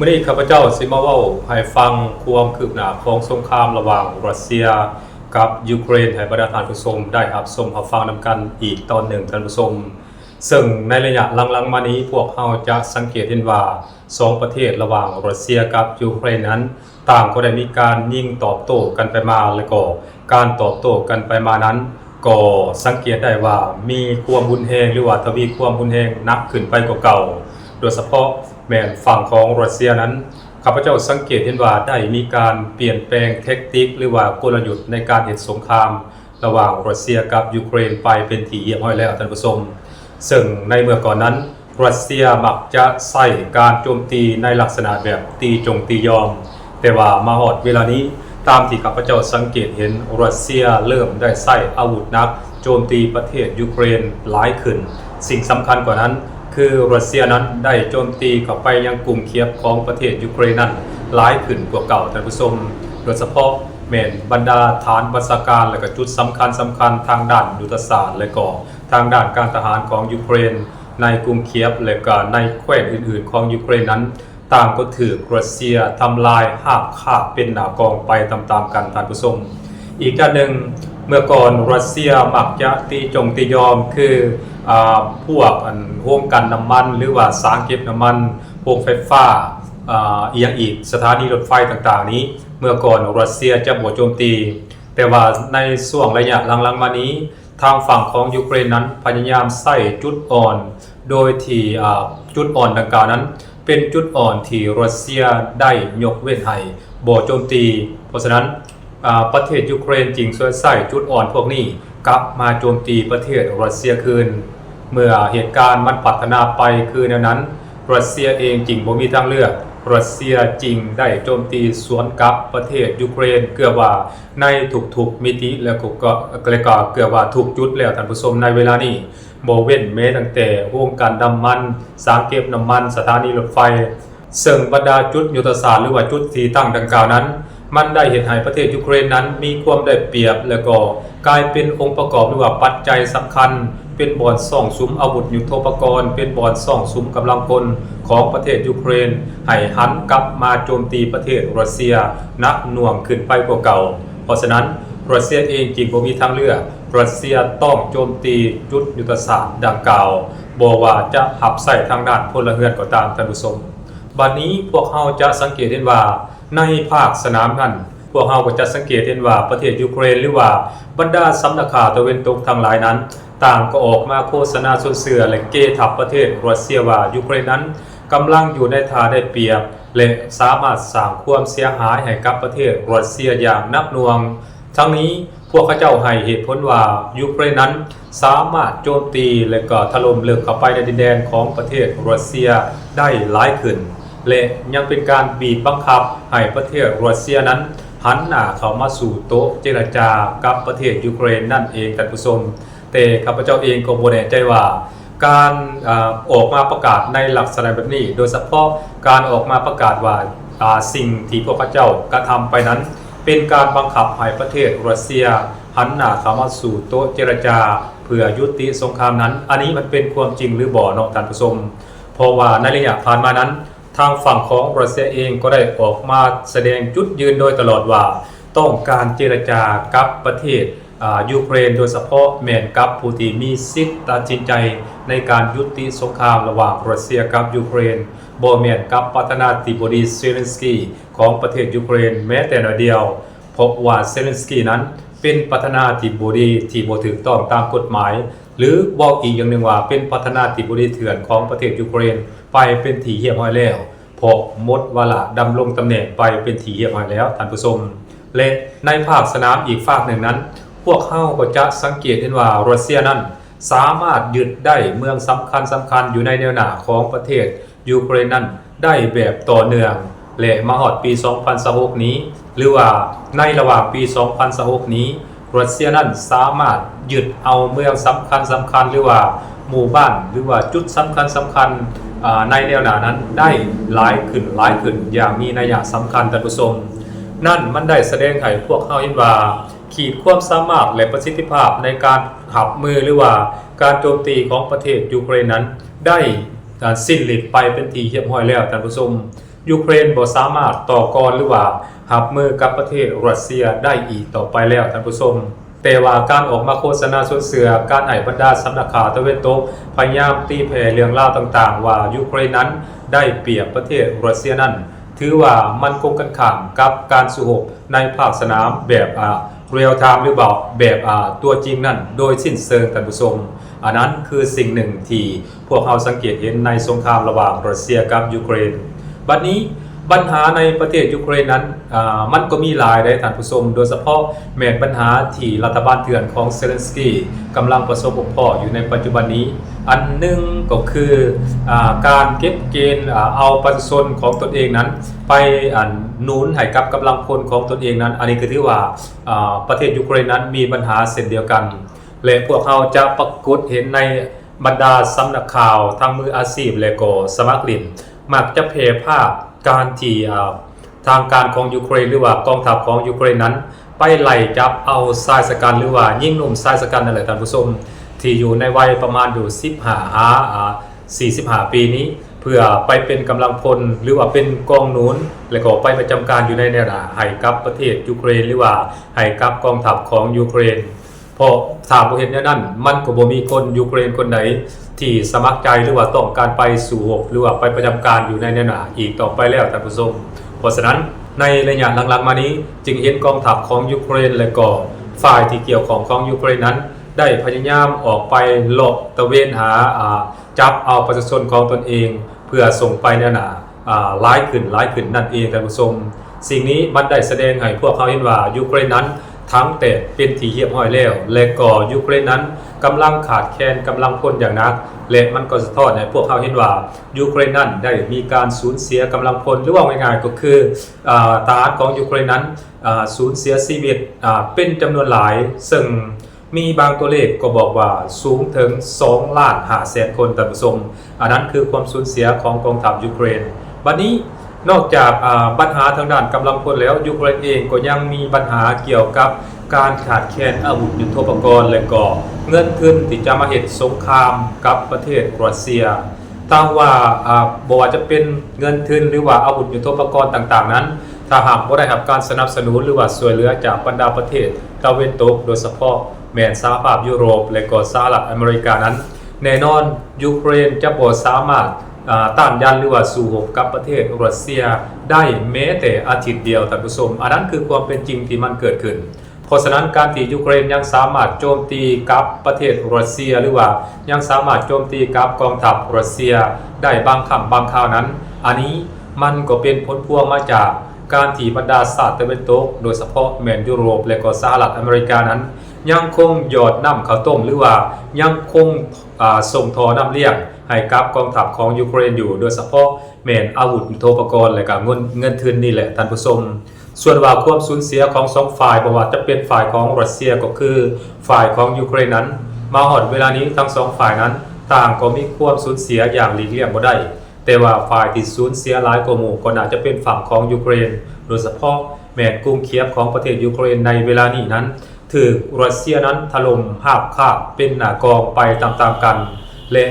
มื่อนี้ข้าพเจ้าสิมาเว้าให้ฟังความคืบหน้าของสงครามระหว่างรัสเซียกับยูเครนให้บรรดาท่านผู้ชมได้รับชมรับฟังนำกันอีกตอนหนึ่งท่านผู้ชมซึ่งในระยะหลังๆมานี้พวกเราจะสังเกตเห็นว่า2ประเทศระหว่างรัสเซียกับยูเครนนั้นต่างก็ได้มีการยิงตอบโต้กันไปมาและก็การตอบโต้กันไปมานั้นก็สังเกตได้ว่ามีความรุนแรงหรือว่าทวีความรุนแรงหนักขึ้นไปกว่าเก่าโดยเฉพาะแม้ฝั่งของรัสเซียนั้นข้าพเจ้าสังเกตเห็นว่าได้มีการเปลี่ยนแปลงเทคนิคหรือว่ากลยุทธ์ในการเหตุสงครามระหว่างรัสเซียกับยูเครนไปเป็นที่เรียบร้อยแล้วท่านผู้ชมซึ่งในเมื่อก่อนนั้นรัสเซียมักจะใช้การโจมตีในลักษณะแบบตีจงตียอมแต่ว่ามาฮอดเวลานี้ตามที่ข้าพเจ้าสังเกตเห็นรัสเซียเริ่มได้ใช้อาวุธหนักโจมตีประเทศยูเครนหลายขึ้นสิ่งสำคัญกว่านั้นคือรัสเซียนั้นได้โจมตีเข้าไปยังกลุ่มเคียฟของประเทศยูเครนนั้นหลายขึ้นกว่าเก่าท่านผู้ชมโดยเฉพาะแม่นบรรดาฐานบัญชาการและก็จุดสำคัญทางด้านยุทธศาสตร์และก็ทางด้านการทหารของยูเครนในกรุงเคียฟและก็ในแคว้นอื่นๆของยูเครนนั้นต่างก็ถือรัสเซียทำลายหาบฆ่าเป็นหนากองไปตามๆกันท่านผู้ชมอีกด้านหนึ่งเมื่อก่อนรัสเซียมักจะตีจงตียอมคือพวกโรงกลั่นน้ำมันหรือว่าสางเก็บน้ำมันโรงไฟฟ้าอีกสถานีรถไฟต่างๆนี้เมื่อก่อนรัสเซียจะโจมตีแต่ว่าในช่วงระยะหลังๆมานี้ทางฝั่งของยูเครนนั้นพยายามใส่จุดอ่อนโดยที่จุดอ่อนดังกล่าวนั้นเป็นจุดอ่อนที่รัสเซียได้ยกเว้นให้โจมตีเพราะฉะนั้นประเทศยูเครนจริงใส่จุดอ่อนพวกนี้กลับมาโจมตีประเทศรัสเซียคืนเมื่อเหตุการณ์มันพัฒนาไปคือในนั้นรัสเซียเองจริงบ่มีทางเลือกรัสเซียจริงได้โจมตีสวนกับประเทศยูเครนเกือบว่าในทุกๆมิติแล้วก็เกือบว่าทุกจุดแล้วท่านผู้ชมในเวลานี้บ่เว้นแม้ตั้งแต่โรงกลั่นน้ำมันสางเก็บน้ำมันสถานีรถไฟซึ่งบรรดาจุดยุทธศาสตร์หรือว่าจุดที่ตั้งดังกล่าวนั้นมันได้เห็นให้ประเทศยูเครนนั้นมีความได้เปรียบแล้วก็กลายเป็นองค์ประกอบหรือว่าปัจจัยสำคัญเป็นบ่อนซ่องสุมอาวุธยุทโธปกรณ์เป็นบ่อนซ่องสุมกำลังพลของประเทศยูเครนให้หันกลับมาโจมตีประเทศรัสเซียหนักหน่วงขึ้นไปกว่าเก่าเพราะฉะนั้นรัสเซียเองจริงบ่มีทางเลือกรัสเซียต้องโจมตีจุดยุทธศาสตร์ดังกล่าวบ่ว่าจะหับใส่ทางด้านพลเรือนก็ตามท่านผู้ชมบัดนี้พวกเราจะสังเกตเห็นว่าในภาคสนามนั้นพวกเราก็จะสังเกตเห็นว่าประเทศยูเครนหรือว่าบรรดาสำนักข่าวตะวันตกทั้งหลายนั้นต่างก็ออกมาโฆษณาส่วนเสือและเกทับประเทศรัสเซียว่ายูเครนนั้นกำลังอยู่ในท่าได้เปรียบและสามารถสร้างความเสียหายให้กับประเทศรัสเซียอย่างหนักหน่วงทั้งนี้พวกเขาเจ้าให้เหตุผลว่ายูเครนนั้นสามารถโจมตีและก็ถล่มลึกเข้าไปในดินแดนของประเทศรัสเซียได้หลายขึ้นและยังเป็นการบีบบังคับให้ประเทศรัสเซียนั้นหันหน้าเข้ามาสู่โต๊ะเจรจากับประเทศยูเครนนั่นเองท่านผู้ชมแต่ข้าพเจ้าเองก็บ่แน่ใจว่าการออกมาประกาศในลักษณะแบบนี้โดยเฉพาะการออกมาประกาศว่าสิ่งที่พวกเขาเจ้ากระทำไปนั้นเป็นการบังคับให้ประเทศรัสเซียหันหน้าเข้ามาสู่โต๊ะเจรจาเพื่อยุติสงครามนั้นอันนี้มันเป็นความจริงหรือบ่เนาะท่านผู้ชมเพราะว่าในระยะผ่านมานั้นทางฝั่งของรัสเซียเองก็ได้ออกมาแสดงจุดยืนโดยตลอดว่าต้องการเจรจากับประเทศยูเครนโดยเฉพาะแม้นกับผู้ที่มีสิทธิ์ตัดสินใจในการยุติสงครามระหว่างรัสเซียกับยูเครนบ่แม่นกับประธานาธิบดีเซเลนสกี้ของประเทศยูเครนแม้แต่น้อยเดียวเพราะว่าเซเลนสกี้นั้นเป็นประธานาธิบดีที่บ่ถูกต้องตามกฎหมายหรือว่าอีกอย่างหนึ่งว่าเป็นประธานาธิบดีเถื่อนของประเทศยูเครนไปเป็นที่เรียบร้อยแล้วเพราะหมดวาระดำรงตำแหน่งไปเป็นที่เรียบร้อยแล้วท่านผู้ชมและในภาคสนามอีกฝากหนึ่งนั้นพวกเขาก็จะสังเกตเห็นว่ารัสเซียนั้นสามารถยึดได้เมืองสำคัญอยู่ในแนวหน้าของประเทศยูเครนนั้นได้แบบต่อเนื่องและมาฮอดปี 2026 นี้หรือว่าในระหว่างปี 2026 นี้รัสเซียนั้นสามารถยึดเอาเมืองสำคัญหรือว่าหมู่บ้านหรือว่าจุดสำคัญในแนวหน้านั้นได้หลายขึ้นอย่างมีนัยสำคัญท่านผู้ชมนั่นมันได้แสดงให้พวกเขาเห็นว่าขีดความสามารถและประสิทธิภาพในการหับมือหรือว่าการโจมตีของประเทศยูเครนนั้นได้สิ้นฤทธิ์ไปเป็นที่เรียบร้อยแล้วท่านผู้ชม ยูเครนบ่สามารถต่อกรหรือว่าหับมือกับประเทศรัสเซียได้อีกต่อไปแล้วท่านผู้ชมแต่ว่าการออกมาโฆษณาส่วนเสือการให้บรรดาสำนักข่าวตะเวนตกพยายามตีแผ่เรื่องราวต่างๆว่ายูเครนนั้นได้เปรียบประเทศรัสเซียนั้นถือว่ามันคงกันข้ามกับการสู้รบในภาคสนามแบบเรียลไทม์หรือแบบตัวจริงนั่นโดยสิ้นเชิงท่านผู้ชมอันนั้นคือสิ่งหนึ่งที่พวกเราสังเกตเห็นในสงครามระหว่างรัสเซียกับยูเครนบัดนี้ปัญหาในประเทศยูเครนนั้นมันก็มีหลายได้ท่านผู้ชมโดยเฉพาะแม้ปัญหาที่รัฐบาลเถื่อนของเซเลนสกี้กำลังประสบบกพร่องอยู่ในปัจจุบันนี้อันหนึ่งก็คือการเก็บเกณฑ์เอาประชาชนของตนเองนั้นไปหนุนให้กับกำลังพลของตนเองนั้นอันนี้คือที่ว่าประเทศยูเครนนั้นมีปัญหาเช่นเดียวกันและพวกเขาจะปรากฏเห็นในบรรดาสำนักข่าวทางมืออาชีพและก็สมัครเล่นมักจะเผยภาพการที่ทางการของยูเครนหรือว่ากองทัพของยูเครนนั้นไปไล่จับเอาชายชะกันหรือว่ายิ่งหนุ่มชายชะกันนั่นแหละท่านผู้ชมที่อยู่ในวัยประมาณอยู่45 ปีนี้เพื่อไปเป็นกำลังพลหรือว่าเป็นกองหนุนและก็ไปประจำการอยู่ในแนวหน้าให้กับประเทศยูเครนหรือว่าให้กับกองทัพของยูเครนเพราะถ้าบ่เห็นอย่างนั้นมันก็บ่มีคนยูเครนคนใดที่สมัครใจหรือว่าต้องการไปสู่รบหรือว่าไปประจำการอยู่ในแนวหน้าอีกต่อไปแล้วท่านผู้ชมเพราะฉะนั้นในระยะหลังๆมานี้จึงเห็นกองทัพของยูเครนและก็ฝ่ายที่เกี่ยวของยูเครนนั้นได้พยายามออกไปเลาะตะเวนหาจับเอาประชาชนของตนเองเพื่อส่งไปแนวหน้าหลายขึ้นนั่นเองท่านผู้ชมสิ่งนี้มันได้แสดงให้พวกเขาเห็นว่ายูเครนนั้นทั้งแต่เป็นที่เรียบร้อยแล้วและก็ยูเครนนั้นกำลังขาดแคลนกำลังพลอย่างนักและมันก็สะท้อนให้พวกเขาเห็นว่ายูเครนนั้นได้มีการสูญเสียกำลังพลหรือว่าง่ายๆก็คือทหารของยูเครนนั้นสูญเสียชีวิตเป็นจำนวนหลายซึ่งมีบางตัวเลขก็บอกว่าสูงถึง2,500,000 คนท่านผู้ชมอันนั้นคือความสูญเสียของกองทัพยูเครนบัดนี้นอกจากปัญหาทางด้านกำลังพลแล้วยูเครนเองก็ยังมีปัญหาเกี่ยวกับการขาดแคลนอาวุธยุทโธปกรณ์และก็เงินทุนที่จะมาเหตุสงครามกับประเทศรัสเซียตั้งว่าบ่ว่าจะเป็นเงินทุนหรือว่าอาวุธยุทโธปกรณ์ต่างๆนั้นถ้าหากบ่ได้รับการสนับสนุนหรือว่าช่วยเหลือจากบรรดาประเทศตะวันตกโดยเฉพาะแม้สหภาพยุโรปและก็สหรัฐอเมริกานั้นแน่นอนยูเครนจะบ่สามารถต้านยันหรือว่าสู้รบกับประเทศรัสเซียได้แม้แต่อาทิตย์เดียวท่านผู้ชมอันนั้นคือความเป็นจริงที่มันเกิดขึ้นเพราะฉะนั้นการที่ยูเครนยังสามารถโจมตีกับประเทศรัสเซียหรือว่ายังสามารถโจมตีกับกองทัพรัสเซียได้บางครั้งบางคราวนั้นอันนี้มันก็เป็นผลพวงมาจากการที่บรรดาชาติตะวันตกโดยเฉพาะแม้นยุโรปและก็สหรัฐอเมริกานั้นยังคงหยอดน้ำข้าวต้มหรือว่ายังคงส่งทอน้ำเลี้ยงให้กับกองทัพของยูเครนอยู่โดยเฉพาะแม้นอาวุธยุทโธปกรณ์และก็เงินทุนนี่แหละท่านผู้ชมส่วนว่าความสูญเสียของสองฝ่ายบ่ว่าจะเป็นฝ่ายของรัสเซียก็คือฝ่ายของยูเครนนั้นมาฮอดเวลานี้ทั้งสองฝ่ายนั้นต่างก็มีความสูญเสียอย่างหลีกเลี่ยงบ่ได้แต่ว่าฝ่ายที่สูญเสียหลายกว่าหมู่ก็น่าจะเป็นฝั่งของยูเครนโดยเฉพาะแม้นกรุงเคียฟของประเทศยูเครนในเวลานี้นั้นถูกรัสเซียนั้นถล่มหาบคาบเป็นหน้ากองไปตามๆกันและ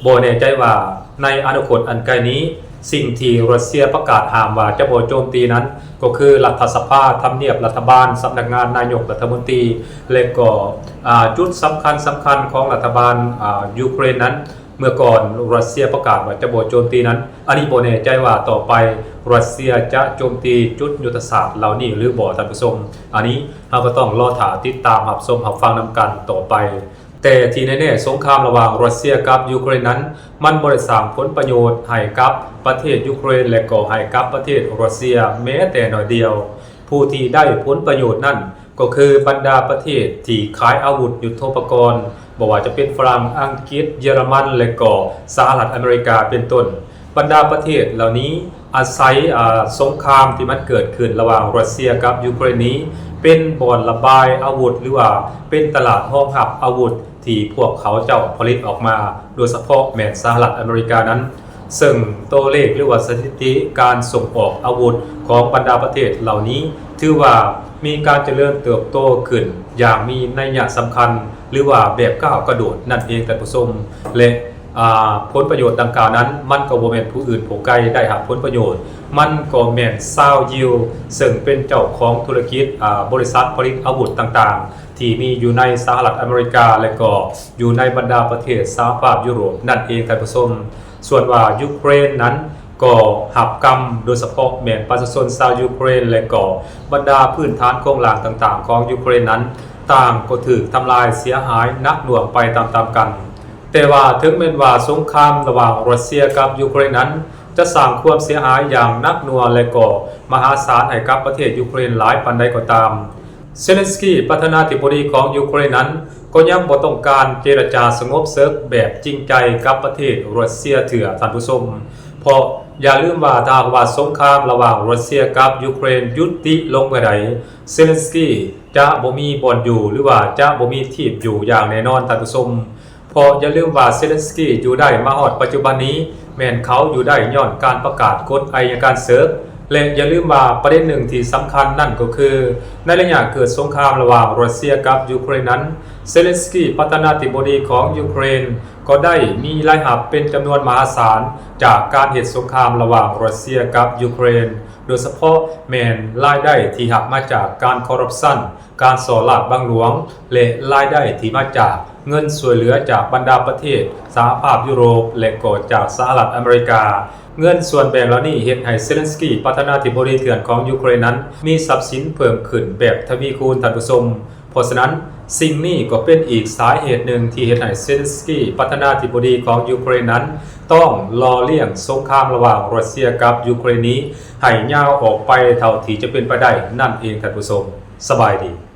บ่แน่ใจว่าในอนาคตอันใกล้นี้สิ่งที่รัสเซียประกาศห้ามว่าจะบ่โจมตีนั้นก็คือรัฐสภาทำเนียบรัฐบาลสำนักงานนายกรัฐมนตรีและก็จุดสำคัญของรัฐบาลยูเครนนั้นเมื่อก่อนรัสเซียประกาศว่าจะบ่โจมตีนั้นอันนี้บ่แน่ใจว่าต่อไปรัสเซียจะโจมตีจุดยุทธศาสตร์เหล่านี้หรือบ่ท่านผู้ชมอันนี้เราก็ต้องรอติดตามรับชมรับฟังนำกันต่อไปแต่ที่แน่ๆสงครามระหว่างรัสเซียกับยูเครนนั้นมันบ่ได้สร้างผลประโยชน์ให้กับประเทศยูเครนและก็ให้กับประเทศรัสเซียแม้แต่น้อยเดียวผู้ที่ได้ผลประโยชน์นั้นก็คือบรรดาประเทศที่ขายอาวุธยุทโธปกรณ์บ่ว่าจะเป็นฝรั่งอังกฤษเยอรมันและก็สหรัฐอเมริกาเป็นต้นบรรดาประเทศเหล่านี้อาศัยสงครามที่มันเกิดขึ้นระหว่างรัสเซียกับยูเครนนี้เป็นบ่อนระบายอาวุธหรือว่าเป็นตลาดรองรับอาวุธที่พวกเขาเจ้าผลิตออกมาโดยเฉพาะแม้สหรัฐอเมริกานั้นซึ่งตัวเลขหรือว่าสถิติการส่งออกอาวุธของบรรดาประเทศเหล่านี้ถือว่ามีการเจริญเติบโตขึ้นอย่างมีนัยสำคัญหรือว่าแบบก้าวกระโดดนั่นเองท่านผู้ชมและ ผลประโยชน์ดังกล่าวนั้นมันก็บ่แม่นผู้อื่นผู้ไกลได้รับผลประโยชน์มันก็แม่นซาวยิวซึ่งเป็นเจ้าของธุรกิจบริษัทผลิตอาวุธต่างๆที่มีอยู่ในสหรัฐอเมริกาและก็อยู่ในบรรดาประเทศสหภาพยุโรปนั่นเองท่านผู้ชมส่วนว่ายูเครนนั้นก็หับกรรมโดยเฉพาะแม่นประชาชนชาวยูเครนและก็บรรดาพื้นฐานโครงหลังต่างๆของยูเครนนั้นต่างก็ถูกทำลายเสียหายหนักหน่วงไปตามๆกันแต่ว่าถึงแม้ว่าสงครามระหว่างรัสเซียกับยูเครนนั้นจะสร้างความเสียหายอย่างหนักหน่วงและก็มหาศาลให้กับประเทศยูเครนหลายปานใดก็ตามเซเลนสกี้ประธานาธิบดีของยูเครนนั้นก็ยังบ่ต้องการเจรจาสงบศึกแบบจริงใจกับประเทศรัสเซียเถื่อท่านผู้ชมเพราะอย่าลืมว่าถ้าว่าสงครามระหว่างรัสเซียกับยูเครนยุติลงเมื่อใดเซเลนสกี้จะบ่มีบ่อนอยู่หรือว่าจะบ่มีที่อยู่อย่างแน่นอนท่านผู้ชมเพราะอย่าลืมว่าเซเลนสกี้อยู่ได้มาฮอดปัจจุบันนี้แม้นเขาอยู่ได้ย้อนการประกาศกฎอัยการศึกและอย่าลืมว่าประเด็นหนึ่งที่สำคัญนั่นก็คือในระยะเกิดสงครามระหว่างรัสเซียกับยูเครนนั้นเซเลนสกี้ประธานาธิบดีของยูเครนก็ได้มีรายรับเป็นจำนวนมหาศาลจากการเหตุสงครามระหว่างรัสเซียกับยูเครนโดยเฉพาะแม้นรายได้ที่หักมาจากการคอร์รัปชันการส่อลาดบังหลวงและรายได้ที่มาจากเงินช่วยเหลือจากบรรดาประเทศสหภาพยุโรปและก็จากสหรัฐอเมริกาเงินส่วนแบ่งเหล่านี้เฮ็ดให้เซเลนสกี้ประธานาธิบดีเถื่อนของยูเครนนั้นมีทรัพย์สินเพิ่มขึ้นแบบทวีคูณท่านผู้ชมเพราะฉะนั้นสิ่งนี้ก็เป็นอีกสาเหตุหนึ่งที่เฮ็ดให้เซเลนสกี้ประธานาธิบดีของยูเครนนั้นต้องรอเลี่ยงสงครามระหว่างรัสเซียกับยูเครนนี้ให้ยาวออกไปเท่าที่จะเป็นไปได้นั่นเองท่านผู้ชมสบายดี